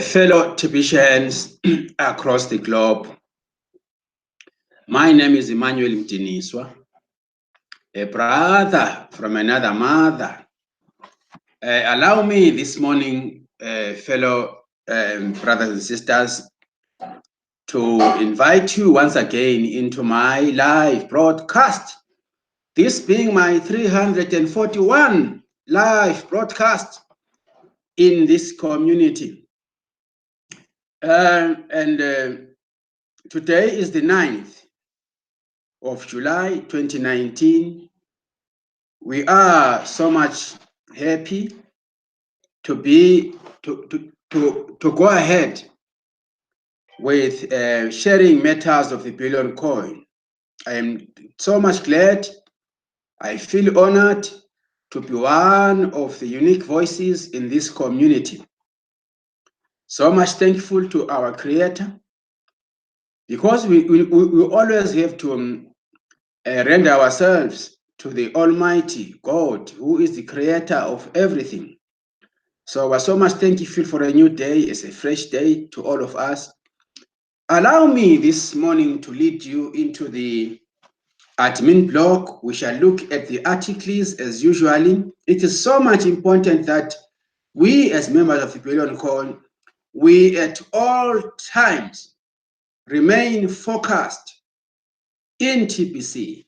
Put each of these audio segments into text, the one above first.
Fellow Tibetians across the globe, my name is Emmanuel a brother from another mother. Allow me this morning, fellow brothers and sisters, to invite you once again into my live broadcast. This being my 341 live broadcast in this community. Today is the 9th of July 2019. We are so much happy to go ahead with sharing matters of the billion coin. I am so much glad. I feel honored to be one of the unique voices in this community. So much thankful to our Creator, because we always have to render ourselves to the Almighty God, who is the creator of everything. So we're so much thankful for a new day. It's a fresh day to all of us. Allow me this morning to lead you into the admin block. We shall look at the articles as usually. It is so much important that we as members of the Billion Call, we at all times remain focused in TPC.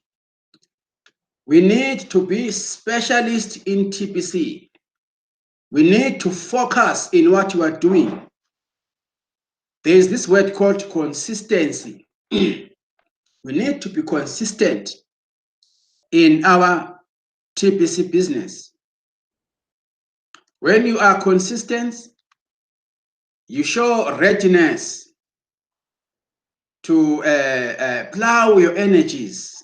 We need to be specialists in TPC. We need to focus in what you are doing. There is this word called consistency. We need to be consistent in our TPC business. When you are consistent, you show readiness to plow your energies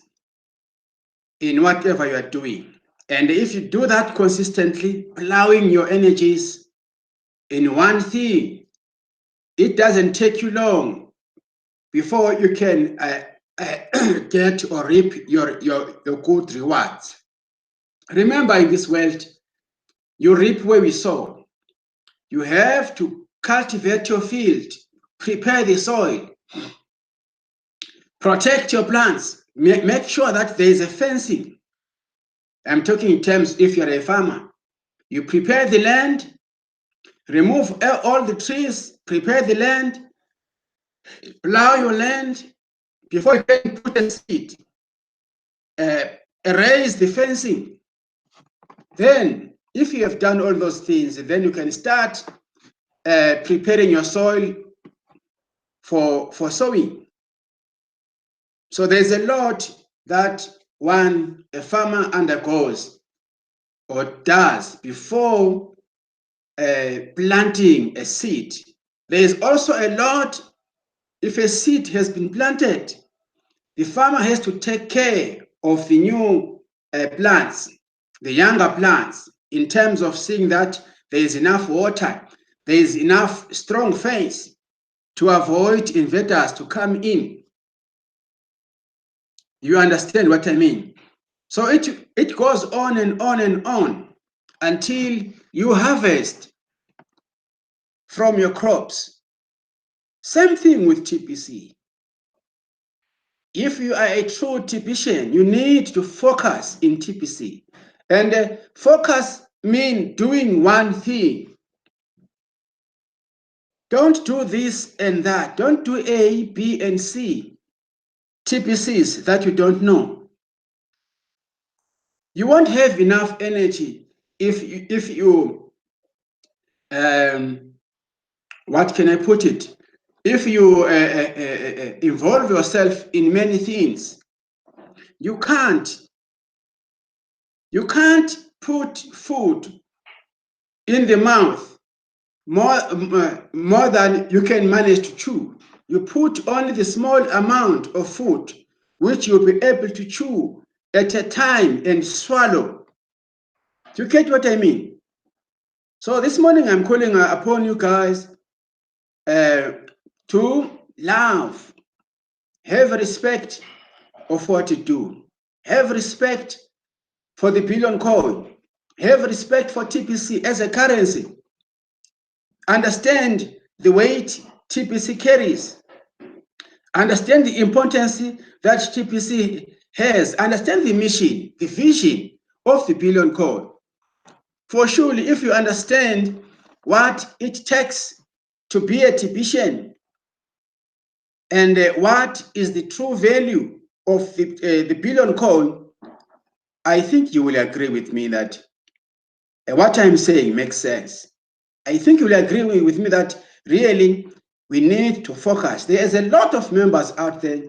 in whatever you are doing. And if you do that consistently, plowing your energies in one thing, it doesn't take you long before you can get or reap your good rewards. Remember, in this world, you reap where we sow. You have to cultivate your field, prepare the soil, protect your plants, make sure that there is a fencing. I'm talking in terms if you're a farmer. You prepare the land, remove all the trees, prepare the land, plow your land before you can put a seed, erase the fencing. Then, if you have done all those things, then you can start preparing your soil for sowing. So there's a lot that a farmer undergoes or does before planting a seed. There is also a lot, if a seed has been planted, the farmer has to take care of the new plants, the younger plants, in terms of seeing that there is enough water, there is enough strong fence to avoid invaders to come in. You understand what I mean? So it goes on and on and on until you harvest from your crops. Same thing with TPC. If you are a true TPCian, you need to focus in TPC. And focus means doing one thing. Don't do this and that. Don't do A, B, and C TPCs that you don't know. You won't have enough energy if you what can I put it? If you involve yourself in many things, you can't put food in the mouth more than you can manage to chew. You put only the small amount of food which you'll be able to chew at a time and swallow. Do you get what I mean? So this morning I'm calling upon you guys to love, have respect of what you do, have respect for the billion coin, Have respect for TPC as a currency. Understand the weight TPC carries. Understand the importance that TPC has. Understand the mission, the vision of the billion coin. For surely, if you understand what it takes to be a TPCian and what is the true value of the billion coin, I think you will agree with me that what I'm saying makes sense. I think you will agree with me that really we need to focus. There is a lot of members out there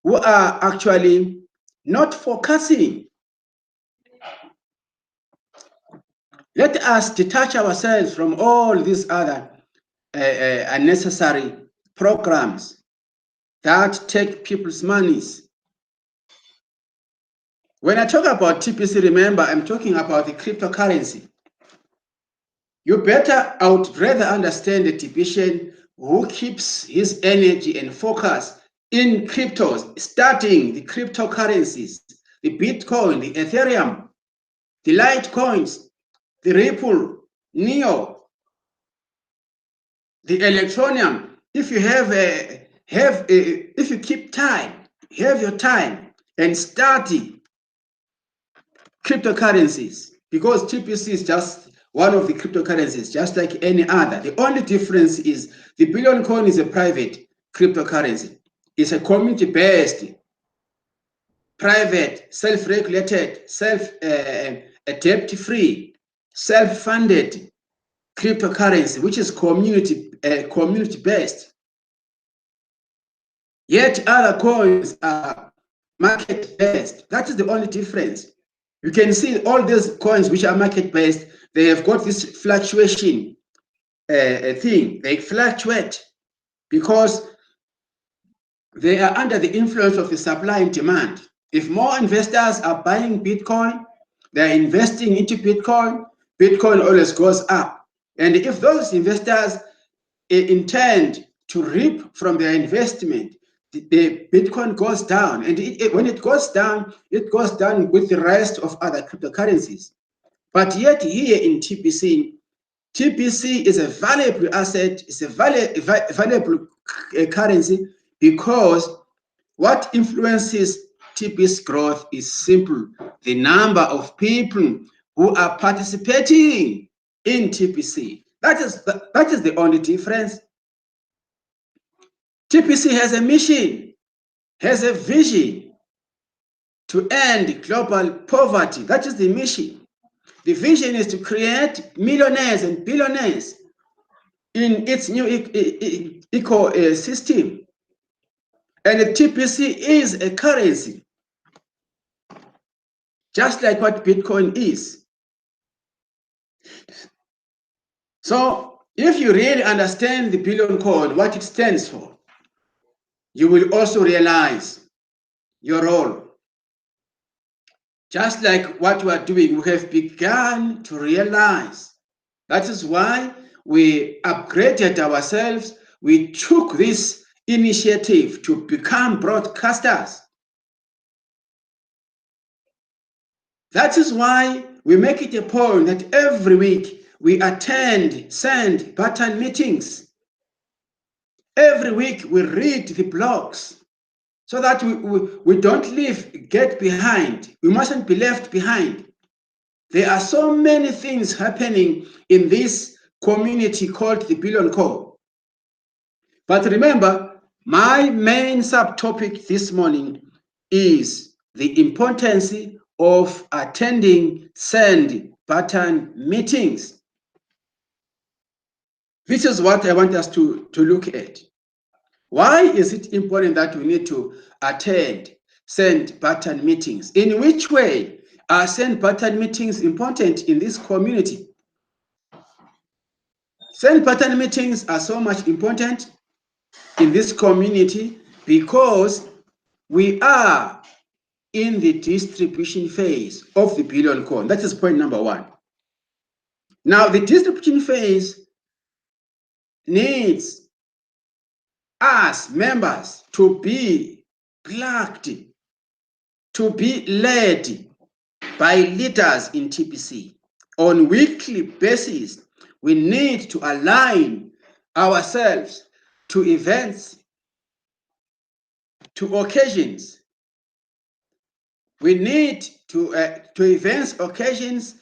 who are actually not focusing. Let us detach ourselves from all these other unnecessary programs that take people's monies. When I talk about TPC, remember, I'm talking about the cryptocurrency. You better, I would rather understand the TPCian who keeps his energy and focus in cryptos, starting the cryptocurrencies, the Bitcoin, the Ethereum, the Litecoins, the Ripple, Neo, the Electronium. If you if you keep time, have your time and study cryptocurrencies, because TPC is just one of the cryptocurrencies, just like any other. The only difference is the billion coin is a private cryptocurrency. It's a community-based, private, self-regulated, debt-free, self-funded cryptocurrency, which is community-based. Yet other coins are market-based. That is the only difference. You can see all these coins which are market-based, they have got this fluctuation thing. They fluctuate because they are under the influence of the supply and demand. If more investors are buying Bitcoin, they're investing into Bitcoin, Bitcoin always goes up. And if those investors intend to reap from their investment, the Bitcoin goes down. And when it goes down with the rest of other cryptocurrencies. But yet here in TPC, TPC is a valuable asset, it's a valuable currency, because what influences TPC's growth is simple: the number of people who are participating in TPC. That is the only difference. TPC has a mission, has a vision to end global poverty. That is the mission. The vision is to create millionaires and billionaires in its new ecosystem. And the TPC is a currency, just like what Bitcoin is. So if you really understand the billion code, what it stands for, you will also realize your role. Just like what we are doing, we have begun to realize. That is why we upgraded ourselves. We took this initiative to become broadcasters. That is why we make it a point that every week we attend send button meetings. Every week we read the blogs so that we don't get behind. We mustn't be left behind. There are so many things happening in this community called the Billion Code. But remember, my main subtopic this morning is the importance of attending send button meetings. This is what I want us to look at. Why is it important that we need to attend send button meetings? In which way are send button meetings important in this community? Send button meetings are so much important in this community because we are in the distribution phase of the billion coin. That is point number one. Now, the distribution phase needs us members to be plugged, to be led by leaders in TPC. on weekly basis, we need to align ourselves to events, to occasions. We need to events, occasions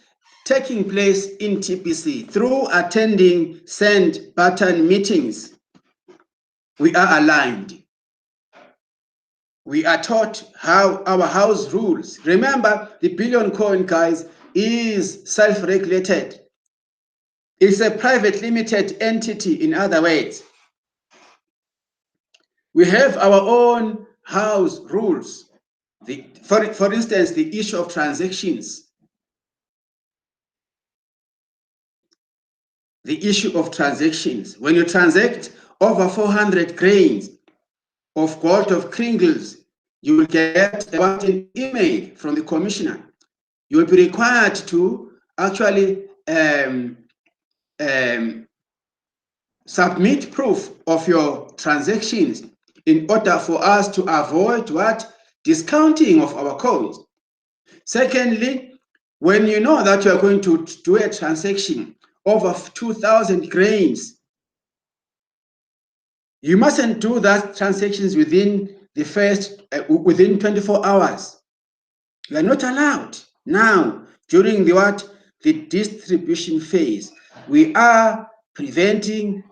taking place in TPC through attending send button meetings. We are aligned. We are taught how our house rules. Remember, the Billion Coin, guys, is self-regulated. It's a private limited entity, in other words. We have our own house rules. For instance, the issue of transactions. The issue of transactions. When you transact over 400 grains of gold of Kringles, you will get an email from the commissioner. You will be required to actually submit proof of your transactions in order for us to avoid what? Discounting of our coins. Secondly, when you know that you are going to do a transaction over 2,000 grains, you mustn't do that transactions within the first, within 24 hours. You are not allowed. Now, during the distribution phase, we are preventing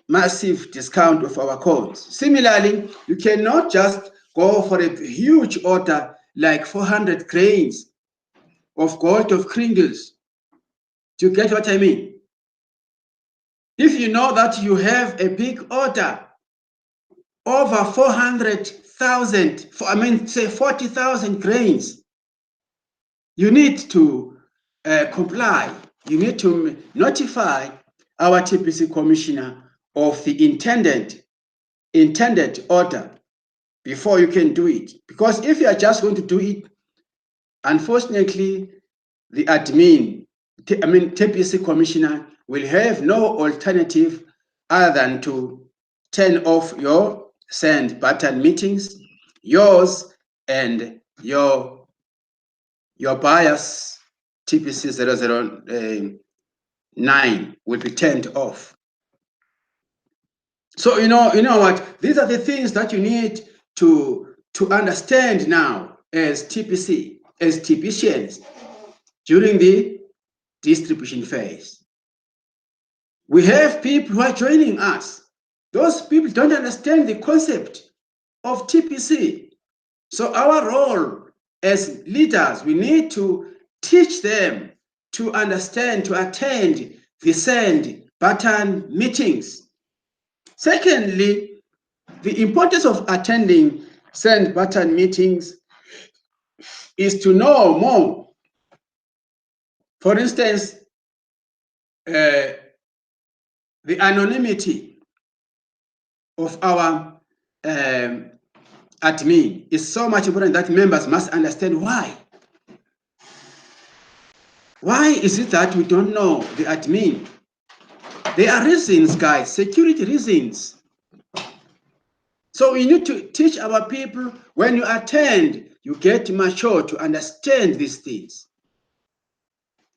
massive discount of our coins. Similarly, you cannot just go for a huge order like 400 grains of gold of Kringles. Do you get what I mean? If you know that you have a big order over 400,000, say 40,000 grains, you need to comply. You need to notify our TPC commissioner of the intended order before you can do it. Because if you are just going to do it, unfortunately, the TPC commissioner will have no alternative other than to turn off your send button meetings, yours and your buyer's TPC 009 will be turned off. So you know what? These are the things that you need to understand now as TPC, as TPCians during the distribution phase. We have people who are joining us. Those people don't understand the concept of TPC. So our role as leaders, we need to teach them to understand, to attend the send button meetings. Secondly, the importance of attending send button meetings is to know more. For instance, the anonymity of our admin is so much important that members must understand why. Why is it that we don't know the admin? There are reasons, guys, security reasons. So we need to teach our people, when you attend, you get mature to understand these things.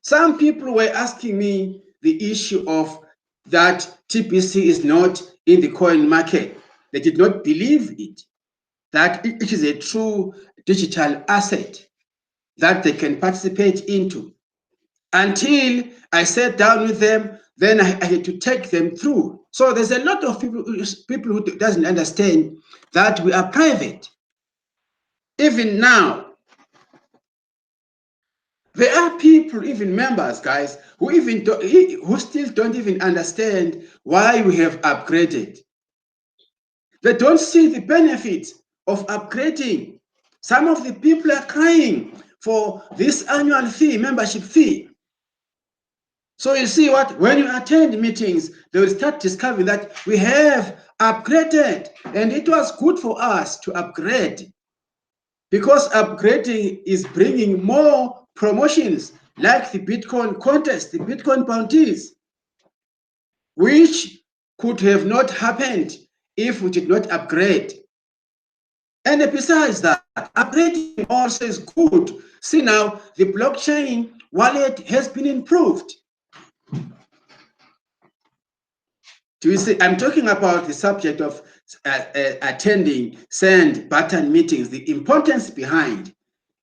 Some people were asking me the issue of that TPC is not in the coin market. They did not believe it, that it is a true digital asset that they can participate into. Until I sat down with them, then I had to take them through. So there's a lot of people who doesn't understand that we are private. Even now, there are people, even members, guys, who still don't even understand why we have upgraded. They don't see the benefits of upgrading. Some of the people are crying for this annual fee, membership fee. So you see what, when you attend meetings, they will start discovering that we have upgraded, and it was good for us to upgrade, because upgrading is bringing more promotions like the Bitcoin contest, the Bitcoin bounties, which could have not happened if we did not upgrade. And besides that, upgrading also is good. See now, the blockchain wallet has been improved. Do you see? I'm talking about the subject of attending send button meetings, the importance behind.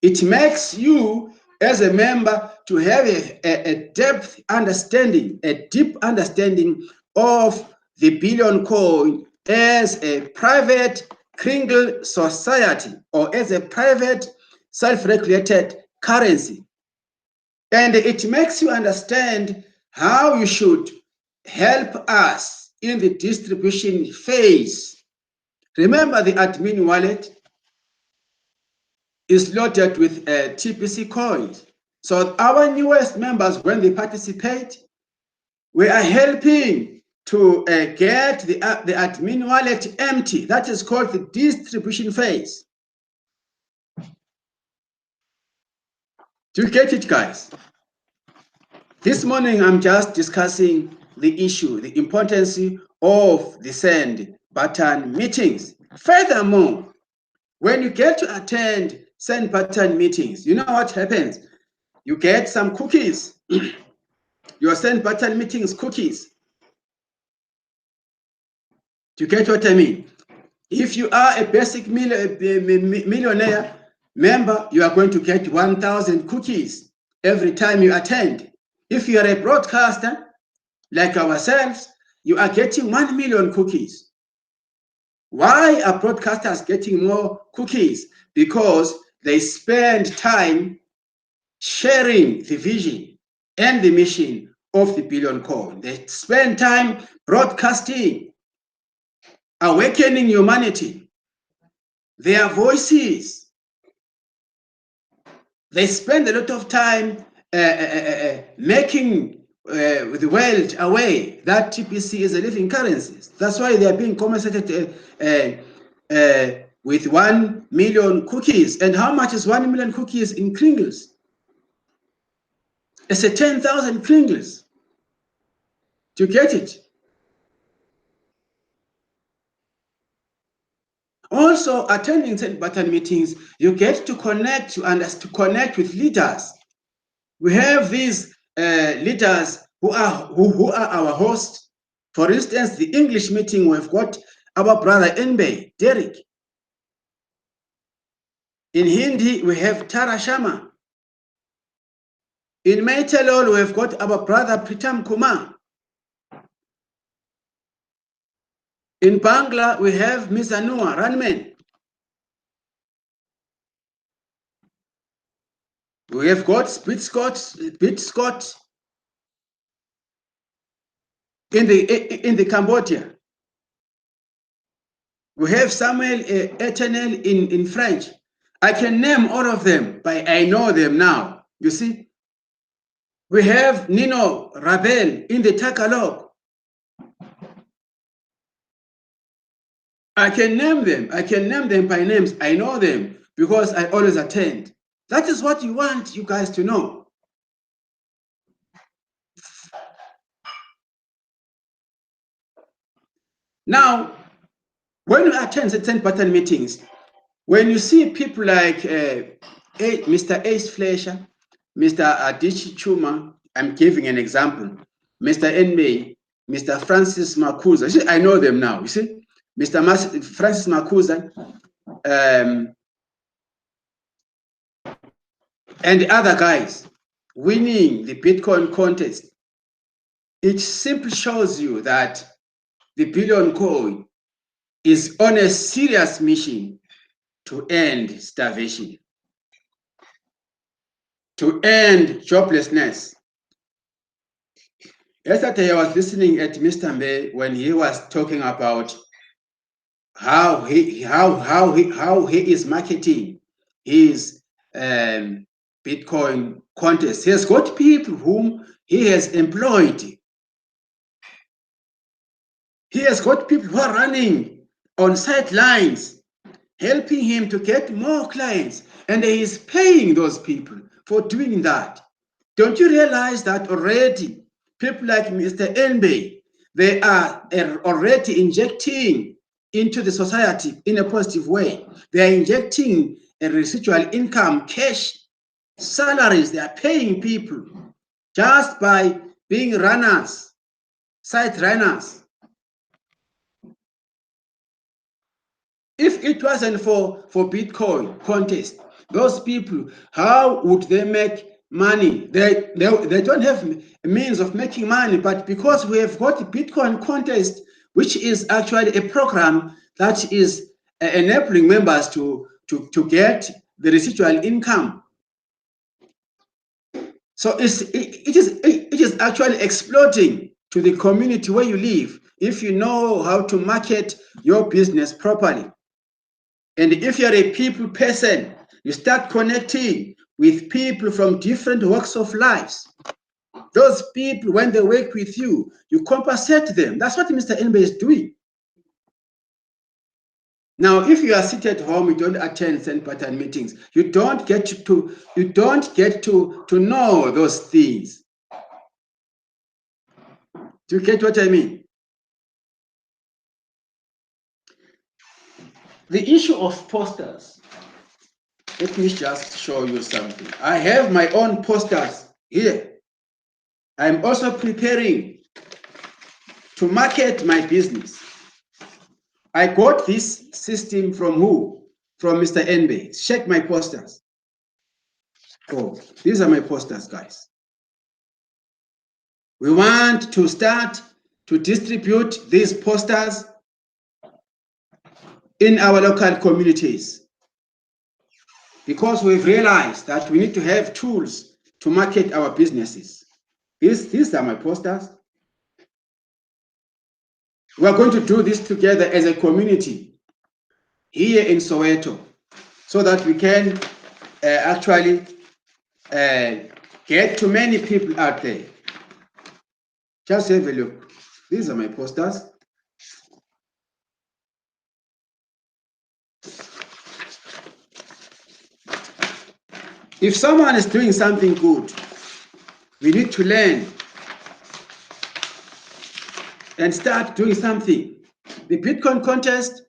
It makes you as a member to have a depth understanding, a deep understanding of the Billion Coin as a private kringle society or as a private self-regulated currency. And it makes you understand how you should help us in the distribution phase. Remember, the admin wallet is loaded with TPC coins. So our newest members, when they participate, we are helping to get the admin wallet empty. That is called the distribution phase. Do you get it, guys? This morning, I'm just discussing the issue, the importance of the send button meetings. Furthermore, when you get to attend send button meetings, you know what happens? You get some cookies. Your send button meetings cookies. Do you get what I mean? If you are a basic millionaire member, you are going to get 1,000 cookies every time you attend. If you are a broadcaster, like ourselves, you are getting 1 million cookies. Why are broadcasters getting more cookies? Because they spend time sharing the vision and the mission of the Billion Coin. They spend time broadcasting, awakening humanity, their voices. They spend a lot of time making the world aware that TPC is a living currency. That's why they are being compensated with 1 million cookies. And how much is 1 million cookies in kringles? It's a 10,000 kringles. Do you get it? Also, attending send button meetings, you get to connect to connect with leaders. We have these leaders who are our hosts. For instance, the English meeting, we've got our brother Enbe, Derek. In Hindi, we have Tara Sharma. In Maitalol, we've got our brother Pritam Kumar. In Bangla, we have Mizanua Ranman. We have got Bit Scott in the Cambodia. We have Samuel Etenel in French. I can name all of them, but I know them now. You see, we have Nino Rabel in the Tagalog. I can name them. I can name them by names. I know them because I always attend. That is what you want you guys to know. Now, when you attend send button meetings, when you see people like Mr. Ace Fletcher, Mr. Adichie Chuma, I'm giving an example, Mr. Enmei, Mr. Francis Makuza, see, I know them now, you see, Mr. Francis Makuza, and the other guys winning the Bitcoin contest, it simply shows you that the Billion Coin is on a serious mission to end starvation, to end joblessness. Yesterday, I was listening at Mr. Mbe when he was talking about how he is marketing his Bitcoin contest. He has got people whom he has employed. He has got people who are running on sidelines, helping him to get more clients, and he is paying those people for doing that. Don't you realize that already people like Mr. Enbe, they are already injecting into the society in a positive way. They are injecting a residual income, cash, salaries. They are paying people just by being runners, site runners. If it wasn't for Bitcoin contest, those people, how would they make money? They don't have means of making money, but because we have got the Bitcoin contest, which is actually a program that is enabling members to get the residual income. So it is actually exploiting to the community where you live if you know how to market your business properly. And if you're a people person, you start connecting with people from different walks of lives. Those people, when they work with you, you compensate them. That's what Mr. Enbe is doing. Now, if you are seated at home, you don't attend St. Pattern meetings, you don't get to know those things. Do you get what I mean? The issue of posters. Let me just show you something. I have my own posters here. I'm also preparing to market my business. I got this system from who? From Mr. Enbe. Check my posters. Oh, these are my posters, guys. We want to start to distribute these posters in our local communities because we've realized that we need to have tools to market our businesses. These are my posters. We are going to do this together as a community here in Soweto so that we can actually get to many people out there. Just have a look. These are my posters. If someone is doing something good, we need to learn and start doing something. The Bitcoin contest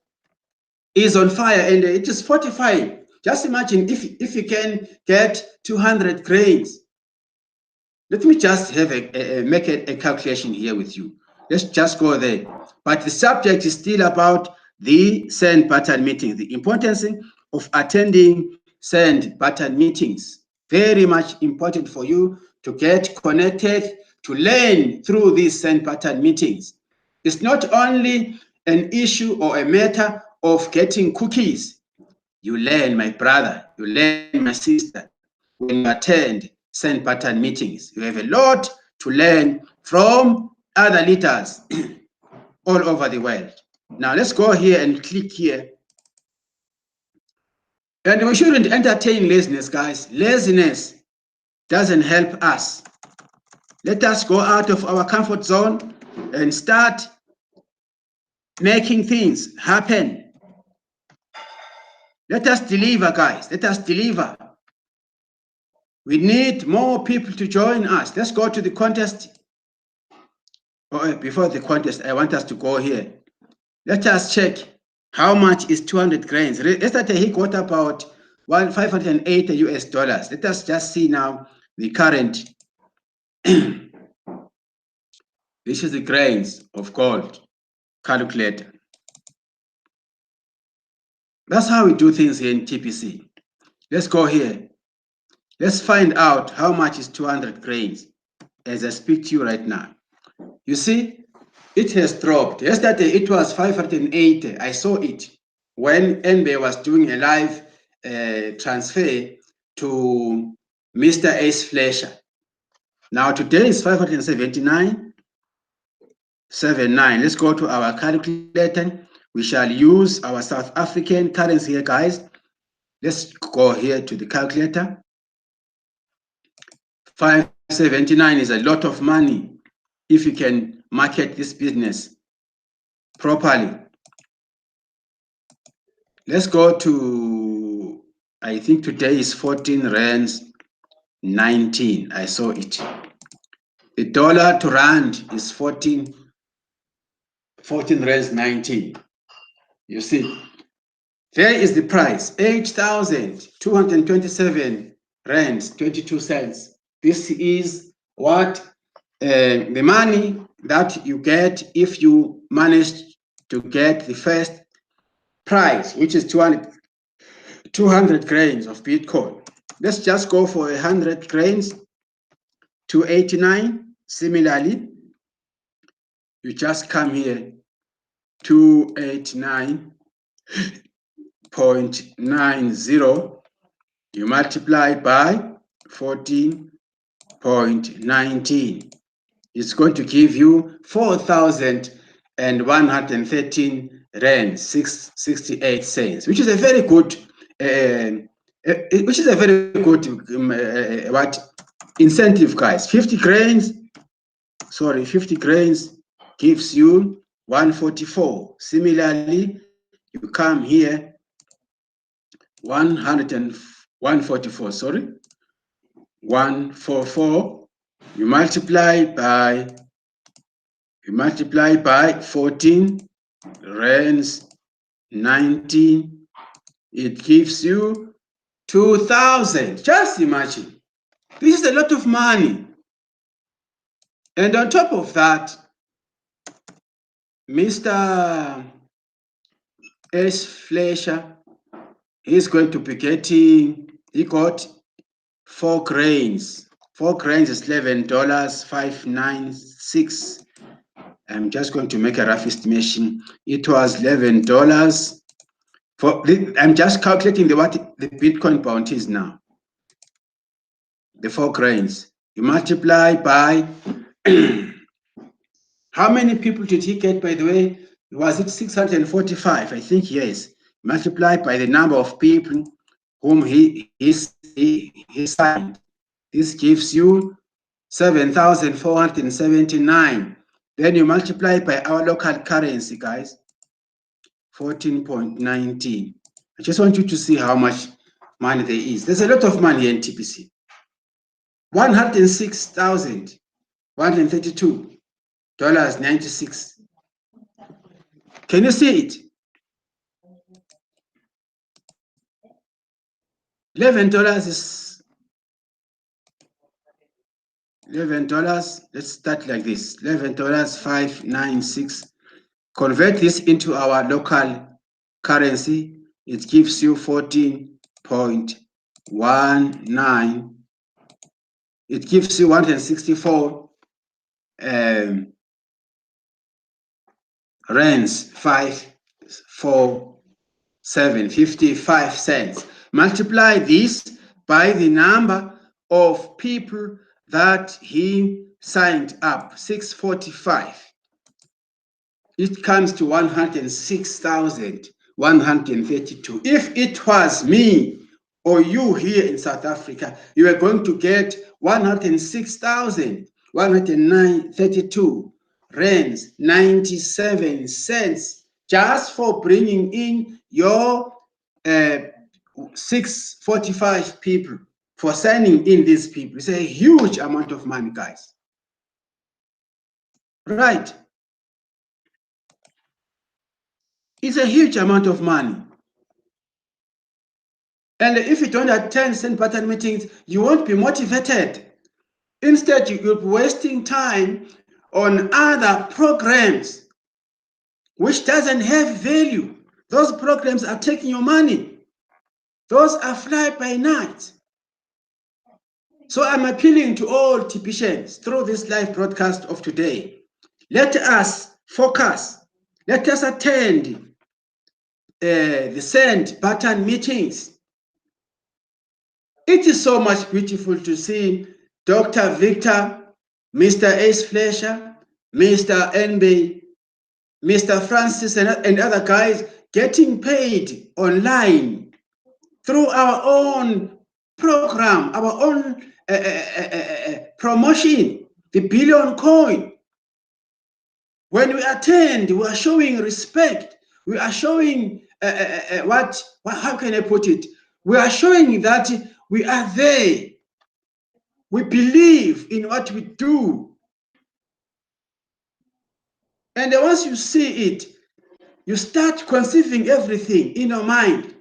is on fire and it is fortifying. Just imagine if you can get 200 grains. Let me just have make a calculation here with you. Let's just go there. But the subject is still about the St. Pattern meeting, the importance of attending St. Pattern meetings. Very much important for you to get connected, to learn through these St. Pattern meetings. It's not only an issue or a matter of getting cookies. You learn, my brother, you learn, my sister, when you attend St. Pattern meetings. You have a lot to learn from other leaders all over the world. Now let's go here and click here. And we shouldn't entertain laziness, guys. Laziness doesn't help us. Let us go out of our comfort zone and start making things happen. Let us deliver, guys. Let us deliver. We need more people to join us. Let's go to the contest. Oh, before the contest, I want us to go here. Let us check how much is 200 grains. Yesterday, he got about $580 US. Let us just see now the current. This is the grains of gold calculator. That's how we do things here in TPC. Let's go here. Let's find out how much is 200 grains as I speak to you right now. You see, it has dropped. Yesterday, it was 580. I saw it when Enbe was doing a live transfer to Mr. Ace Fletcher. Now, today is 579.79. Let's go to our calculator. We shall use our South African currency here, guys. Let's go here to the calculator. 579 is a lot of money if you can market this business properly. Let's go to, I think today is 14 rands 19. I saw it. The dollar to rand is 14 rands 19. You see, there is the price, 8,227 rands, 22 cents. This is what the money that you get if you manage to get the first price, which is 200 grains of Bitcoin. Let's just go for 100 grains, 289. Similarly, you just come here, 289.90. You multiply by 14.19. It's going to give you 4,113 rand 68 cents, which is a very good what incentive, guys. 50 grains gives you 144. Similarly, you come here 144, 144. You multiply by 14 rands 19. It gives you 2,000. Just imagine. This is a lot of money. And on top of that, Mr. S. Fletcher, he's going to be getting, he got 4 grains. 4 grains is $11.596. I'm just going to make a rough estimation. It was $11 for. I'm just calculating what the Bitcoin bounty is now. The 4 grains. You multiply by how many people did he get, by the way? Was it 645? I think yes. Multiply by the number of people whom he signed. This gives you 7,479. Then you multiply by our local currency, guys, 14.19. I just want you to see how much money there is. There's a lot of money in TPC. $106,132.96. Can you see it? $11 is $11. Let's start like this. $11.596. Convert this into our local currency. It gives you 14.19. It gives you 164 rands 547.55 cents. Multiply this by the number of people that he signed up, 645. It comes to 106,132. If it was me or you here in South Africa, you are going to get 106,132 rands 97 cents just for bringing in your 645 people, for signing in these people. It's a huge amount of money, guys. Right? It's a huge amount of money. And if you don't attend St. Pattern meetings, you won't be motivated. Instead, you'll be wasting time on other programs which doesn't have value. Those programs are taking your money. Those are fly by night. So I'm appealing to all TPCians through this live broadcast of today. Let us focus. Let us attend the St. Pattern meetings. It is so much beautiful to see Dr. Victor, Mr. S. Fletcher, Mr. NB, Mr. Francis, and other guys getting paid online through our own program, our own promotion, the Billion Coin. When we attend, we are showing respect. We are showing how can I put it? We are showing that we are there. We believe in what we do. And once you see it, you start conceiving everything in your mind.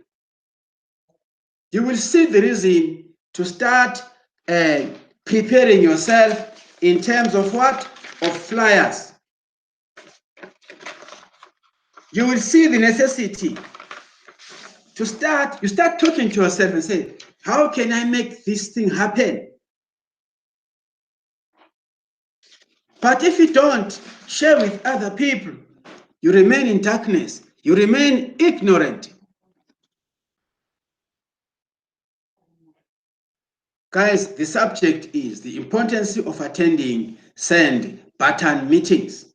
You will see the reason to start preparing yourself in terms of what? Of flyers. You will see the necessity to start, you start talking to yourself and say, how can I make this thing happen? But if you don't share with other people, you remain in darkness, you remain ignorant. Guys, the subject is the importance of attending send button meetings.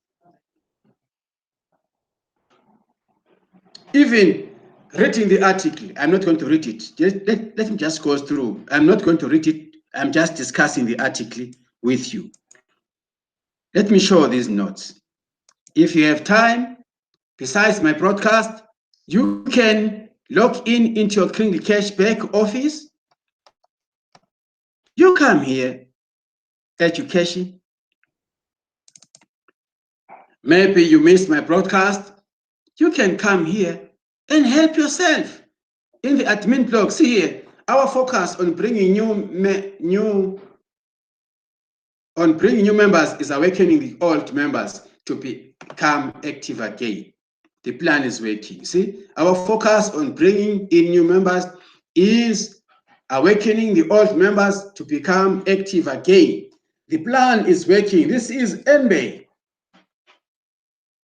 Even reading the article, I'm not going to read it. Let me just go through. I'm not going to read it. I'm just discussing the article with you. Let me show these notes. If you have time, besides my broadcast, you can log in into your Kingly Cash back office. You come here, education. Maybe you missed my broadcast. You can come here and help yourself. In the admin blog, see here, our focus on bringing new members is awakening the old members to become active again. The plan is working. See, our focus on bringing in new members is awakening the old members to become active again. The plan is working. This is NBay.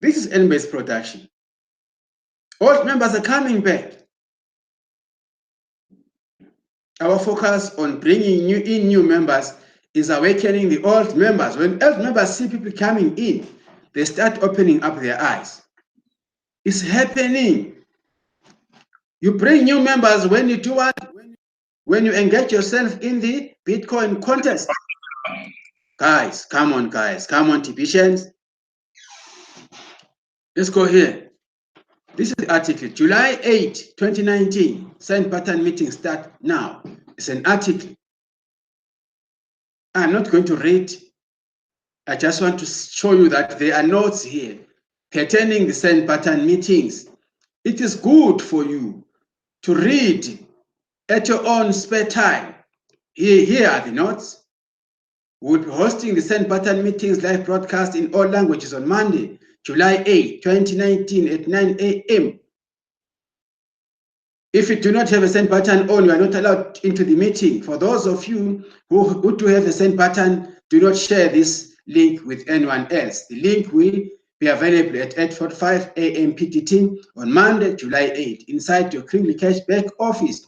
This is NBay's production. Old members are coming back. Our focus on bringing new members is awakening the old members. When old members see people coming in, they start opening up their eyes. It's happening. You bring new members when you do what? When you engage yourself in the Bitcoin contest. Guys, come on, Tibetians. Let's go here. This is the article, July 8, 2019. Send button meeting start now. It's an article. I'm not going to read. I just want to show you that there are notes here pertaining the send button meetings. It is good for you to read at your own spare time. Here are the notes. We'll be hosting the send button meetings live broadcast in all languages on Monday, July 8, 2019 at 9 a.m. If you do not have a send button on, you are not allowed into the meeting. For those of you who do have a send button, do not share this link with anyone else. The link will be available at 8:45 a.m. PTT on Monday, July 8, inside your Kingly Cash back office.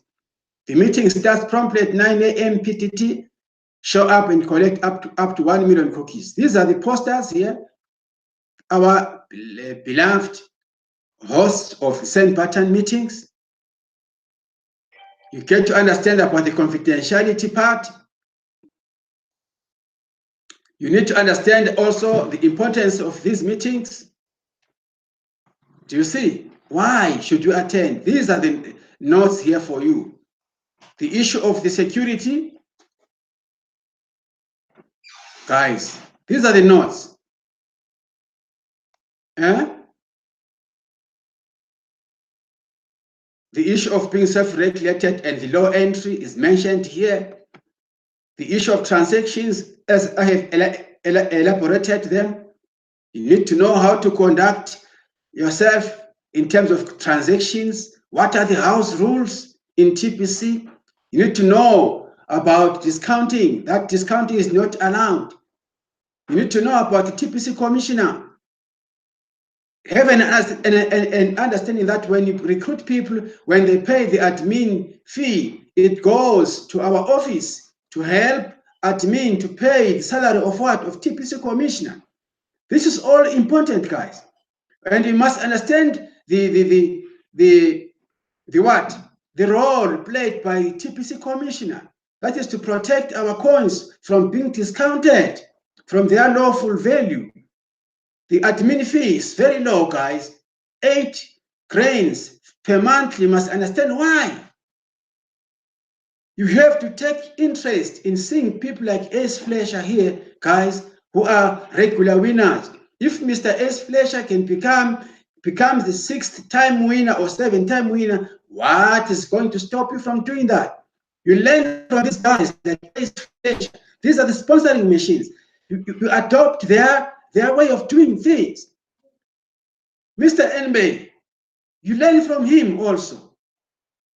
The meeting starts promptly at 9 a.m. PTT. Show up and collect up to 1 million cookies. These are the posters here. Our beloved hosts of send button meetings. You get to understand about the confidentiality part. You need to understand also the importance of these meetings. Do you see? Why should you attend? These are the notes here for you. The issue of the security. Guys, these are the notes. The issue of being self-regulated and the low entry is mentioned here. The issue of transactions, as I have elaborated them, you need to know how to conduct yourself in terms of transactions. What are the house rules in TPC? You need to know about discounting. That discounting is not allowed. You need to know about the TPC commissioner. Have an understanding that when you recruit people, when they pay the admin fee, it goes to our office to help admin to pay the salary of what? Of TPC commissioner. This is all important, guys. And you must understand the what? The role played by TPC commissioner. That is to protect our coins from being discounted from their lawful value. The admin fee is very low, guys. 8 grains per month. You must understand why. You have to take interest in seeing people like Ace Fletcher here, guys, who are regular winners. If Mr. Ace Fletcher can becomes the 6th time winner or 7th time winner, what is going to stop you from doing that? You learn from these guys. These are the sponsoring machines. You adopt their way of doing things. Mr. Enbe, you learn from him also.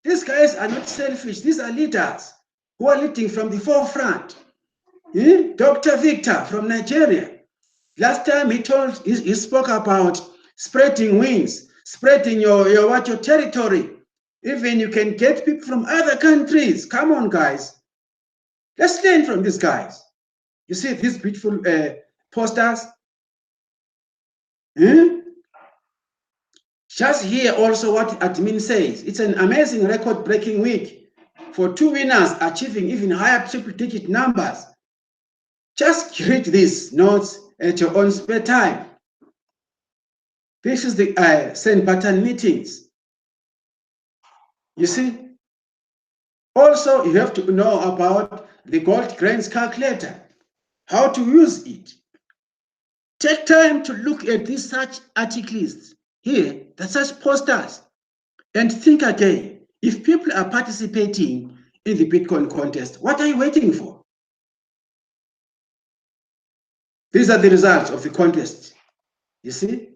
These guys are not selfish. These are leaders who are leading from the forefront. Dr. Victor from Nigeria. Last time he spoke about spreading wings, spreading your territory. Even you can get people from other countries. Come on, guys. Let's learn from these guys. You see these beautiful posters? Just hear also what admin says. It's an amazing record-breaking week for 2 winners achieving even higher triple-digit numbers. Just read these notes at your own spare time. This is the send button meetings. You see? Also, you have to know about the gold grains calculator, how to use it. Take time to look at these such articles here, the such posters, and think again. If people are participating in the Bitcoin contest, what are you waiting for? These are the results of the contest. You see?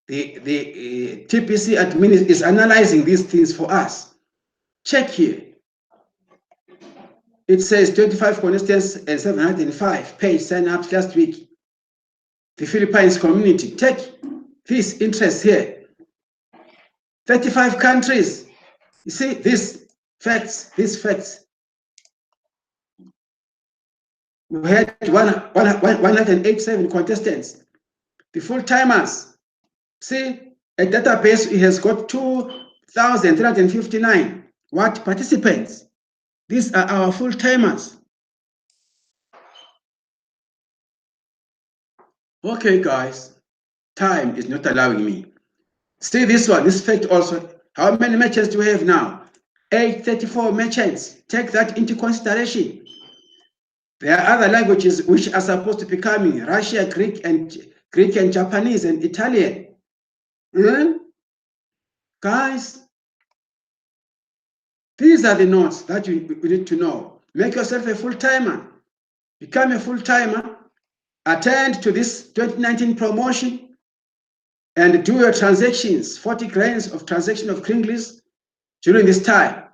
The TPC admin is analyzing these things for us. Check here. It says 25 contestants and 705 paid sign-ups last week. The Philippines community. Take this interest here. 35 countries. You see these facts. We had 187 contestants. The full-timers. See, a database has got 2,359 participants. These are our full-timers. Okay, guys, time is not allowing me. See this one, this fact also. How many merchants do we have now? 834 merchants. Take that into consideration. There are other languages which are supposed to be coming: Russian, Greek, and Japanese, and Italian. Guys, these are the notes that you need to know. Make yourself a full-timer. Become a full-timer. Attend to this 2019 promotion and do your transactions, 40 grains of transaction of Kringlies during this time.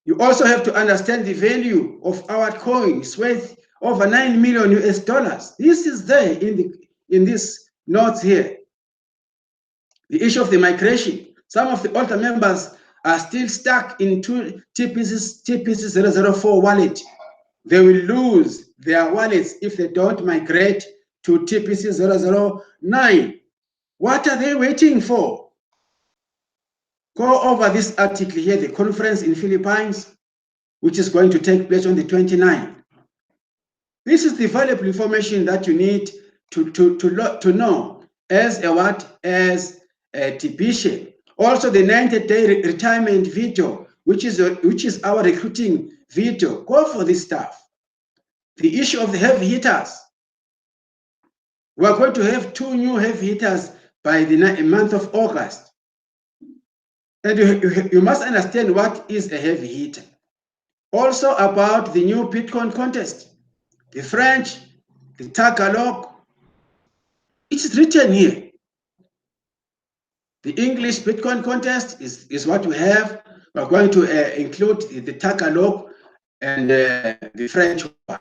You also have to understand the value of our coin. It's worth over $9 million US. This is there in these notes here. The issue of the migration. Some of the older members are still stuck in TPC 004 wallet. They will lose their wallets if they don't migrate to TPC 009. What are they waiting for? Go over this article here, the conference in Philippines, which is going to take place on the 29th. This is the valuable information that you need to know as a TPC. Also, the 90-day retirement video, which is our recruiting video. Go for this stuff. The issue of the heavy hitters. We are going to have 2 new heavy hitters by the month of August. And you must understand what is a heavy hitter. Also about the new Bitcoin contest, the French, the Tagalog. It is written here. The English Bitcoin contest is what we have. We're going to include the Tagalog and the French one.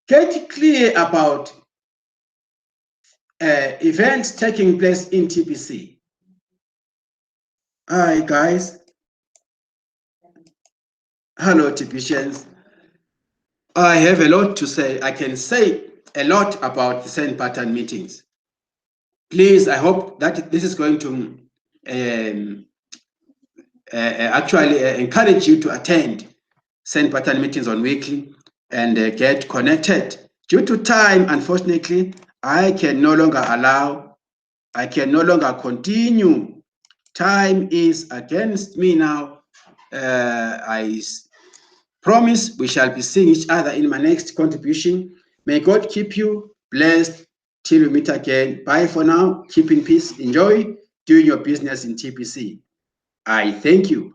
Get clear about events taking place in TPC. Hi, guys. Hello, TPCians. I have a lot to say. I can say a lot about the send pattern meetings. Please, I hope that this is going to actually encourage you to attend send pattern meetings on weekly and get connected. Due to time, unfortunately, I can no longer continue. Time is against me now. I promise we shall be seeing each other in my next contribution. May God keep you blessed till we meet again. Bye for now. Keep in peace. Enjoy doing your business in TPC. I thank you.